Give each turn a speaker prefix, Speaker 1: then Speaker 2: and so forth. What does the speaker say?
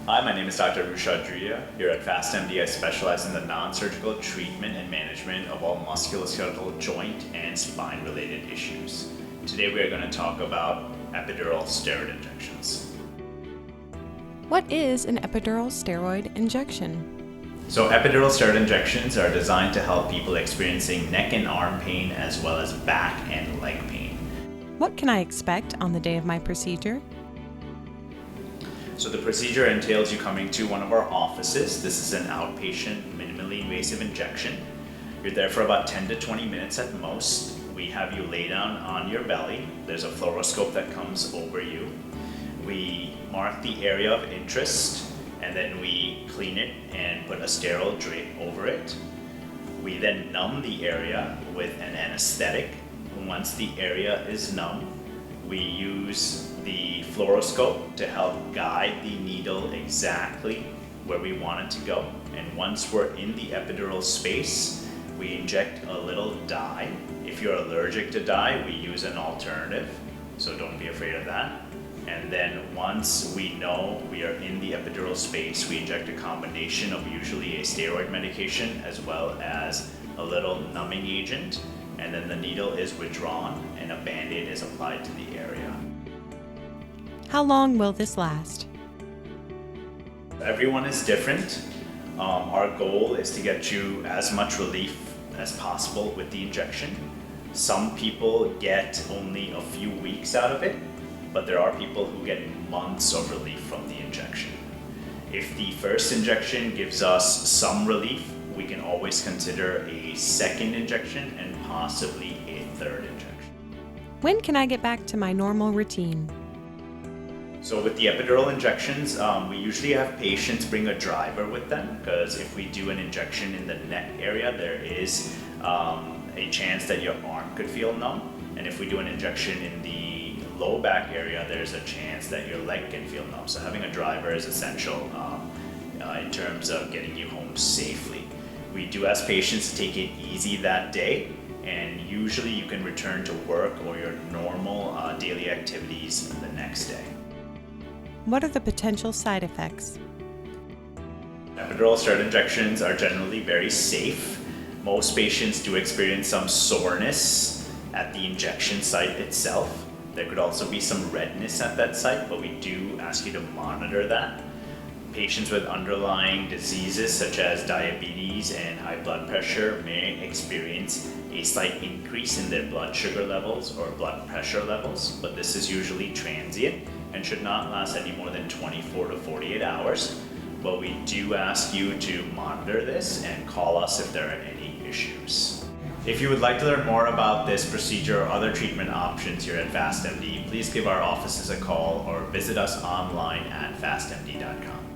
Speaker 1: Hi, my name is Dr. Rushad Juyia. Here at FastMD, I specialize in the non-surgical treatment and management of all musculoskeletal joint and spine-related issues. Today we are going to talk about epidural steroid injections.
Speaker 2: What is an epidural steroid injection?
Speaker 1: So epidural steroid injections are designed to help people experiencing neck and arm pain as well as back and leg pain.
Speaker 2: What can I expect on the day of my procedure?
Speaker 1: So the procedure entails you coming to one of our offices. This is an outpatient, minimally invasive injection. You're there for about 10 to 20 minutes at most. We have you lay down on your belly. There's a fluoroscope that comes over you. We mark the area of interest, and then we clean it and put a sterile drape over it. We then numb the area with an anesthetic. Once the area is numb, we use the fluoroscope to help guide the needle exactly where we want it to go. And once we're in the epidural space, we inject a little dye. If you're allergic to dye, we use an alternative, so don't be afraid of that. And then once we know we are in the epidural space, we inject a combination of usually a steroid medication as well as a little numbing agent, and then the needle is withdrawn and a Band-Aid is applied to the area.
Speaker 2: How long will this last?
Speaker 1: Everyone is different. Our goal is to get you as much relief as possible with the injection. Some people get only a few weeks out of it, but there are people who get months of relief from the injection. If the first injection gives us some relief, we can always consider a second injection and possibly a third injection.
Speaker 2: When can I get back to my normal routine?
Speaker 1: So with the epidural injections, we usually have patients bring a driver with them, because if we do an injection in the neck area, there is a chance that your arm could feel numb. And if we do an injection in the low back area, there's a chance that your leg can feel numb. So having a driver is essential in terms of getting you home safely. We do ask patients to take it easy that day, and usually you can return to work or your normal daily activities the next day.
Speaker 2: What are the potential side effects?
Speaker 1: Epidural steroid injections are generally very safe. Most patients do experience some soreness at the injection site itself. There could also be some redness at that site, but we do ask you to monitor that. Patients with underlying diseases such as diabetes and high blood pressure may experience a slight increase in their blood sugar levels or blood pressure levels, but this is usually transient and should not last any more than 24 to 48 hours. But we do ask you to monitor this and call us if there are any issues. If you would like to learn more about this procedure or other treatment options here at FastMD, please give our offices a call or visit us online at fastmd.com.